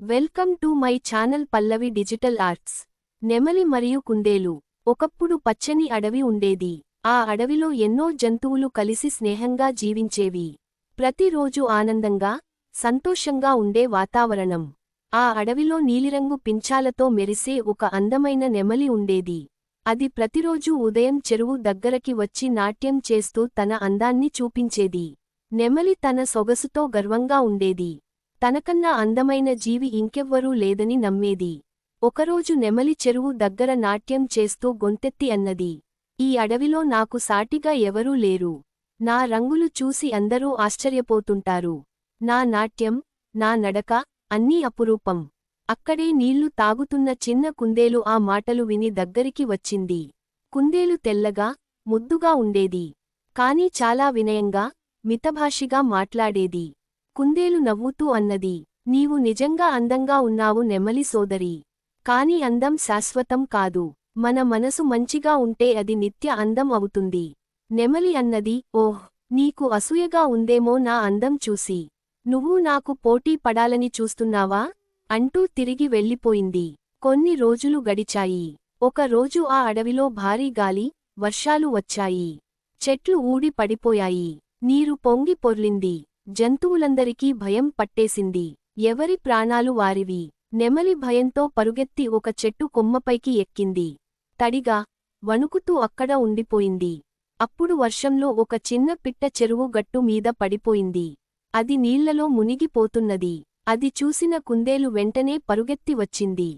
Welcome to my channel Pallavi digital arts. నెమలి మరియు కుందేలు. ఒకప్పుడు పచ్చని అడవి ఉండేది. ఆ అడవిలో ఎన్నో జంతువులు కలిసి స్నేహంగా జీవించేవి. ప్రతిరోజు ఆనందంగా, సంతోషంగా ఉండే వాతావరణం. ఆ అడవిలో నీలిరంగు పింఛాలతో మెరిసే ఒక అందమైన నెమలి ఉండేది. అది ప్రతిరోజూ ఉదయం చెరువు దగ్గరకి వచ్చి నాట్యం చేస్తూ తన అందాన్ని చూపించేది. నెమలి తన సొగసుతో గర్వంగా ఉండేది. తనకన్నా అందమైన జీవి ఇంకెవ్వరూ లేదని నమ్మేది. ఒకరోజు నెమలి చెరువు దగ్గర నాట్యం చేస్తూ గొంతెత్తి అన్నది, ఈ అడవిలో నాకు సాటిగా ఎవరూ లేరు. నా రంగులు చూసి అందరూ ఆశ్చర్యపోతుంటారు. నా నాట్యం, నా నడక, అన్నీ అపురూపం. అక్కడే నీళ్లు తాగుతున్న చిన్న కుందేలు ఆ మాటలు విని దగ్గరికి వచ్చింది. కుందేలు తెల్లగా, ముద్దుగా ఉండేది. కాని చాలా వినయంగా, మితభాషిగా మాట్లాడేది. కుందేలు నవ్వుతూ అన్నది, నీవు నిజంగా అందంగా ఉన్నావు నెమలి సోదరీ. కాని అందం శాశ్వతం కాదు. మన మనసు మంచిగా ఉంటే అది నిత్య అందం అవుతుంది. నెమలి అన్నది, ఓహ్, నీకు అసూయగా ఉందేమో నా అందం చూసి. నువ్వు నాకు పోటీ పడాలని చూస్తున్నావా? అంటూ తిరిగి వెళ్ళిపోయింది. కొన్ని రోజులు గడిచాయి. ఒక రోజు ఆ అడవిలో భారీ గాలి, వర్షాలు వచ్చాయి. చెట్లు ఊడి పడిపోయాయి. నీరు పొంగి పొర్లింది. జంతువులందరికీ భయం పట్టేసింది. ఎవరి ప్రాణాలు వారివి. నెమలి భయంతో పరుగెత్తి ఒక చెట్టు కొమ్మపైకి ఎక్కింది. తడిగా, వణుకుతూ అక్కడ ఉండిపోయింది. అప్పుడు వర్షంలో ఒక చిన్న పిట్ట చెరువు గట్టు మీద పడిపోయింది. అది నీళ్లలో మునిగిపోతున్నది. అది చూసిన కుందేలు వెంటనే పరుగెత్తి వచ్చింది.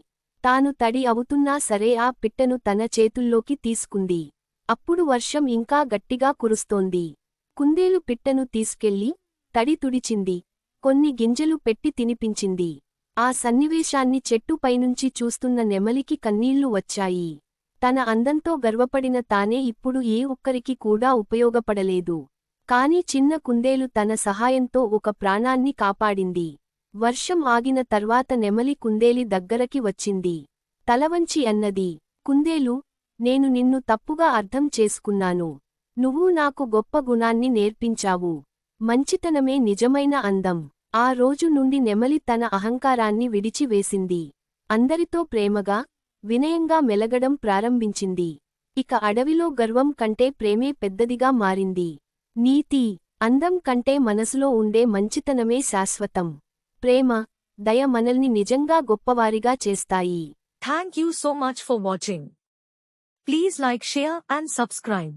తాను తడి అవుతున్నా సరే ఆ పిట్టను తన చేతుల్లోకి తీసుకుంది. అప్పుడు వర్షం ఇంకా గట్టిగా కురుస్తోంది. కుందేలు పిట్టను తీసుకెళ్లి తడి తుడిచింది. కొన్ని గింజలు పెట్టి తినిపించింది. ఆ సన్నివేశాన్ని చెట్టు పైనుంచి చూస్తున్న నెమలికి కన్నీళ్లు వచ్చాయి. తన అందంతో గర్వపడిన తానే ఇప్పుడు ఏ ఒక్కరికి కూడా ఉపయోగపడలేదు. కాని చిన్న కుందేలు తన సహాయంతో ఒక ప్రాణాన్ని కాపాడింది. వర్షం ఆగిన తర్వాత నెమలి కుందేలి దగ్గరకి వచ్చింది. తలవంచి అన్నది, కుందేలు, నేను నిన్ను తప్పుగా అర్థం చేసుకున్నాను. నువ్వు నాకు గొప్ప గుణాన్ని నేర్పించావు. మంచితనమే నిజమైన అందం. ఆ రోజు నుండి నెమలి తన అహంకారాన్ని విడిచివేసింది. అందరితో ప్రేమగా, వినయంగా మెలగడం ప్రారంభించింది. ఇక అడవిలో గర్వం కంటే ప్రేమే పెద్దదిగా మారింది. నీతి, అందం కంటే మనసులో ఉండే మంచితనమే శాశ్వతం. ప్రేమ, దయ మనల్ని నిజంగా గొప్పవారిగా చేస్తాయి. Thank you so much for watching. Please like, share and subscribe.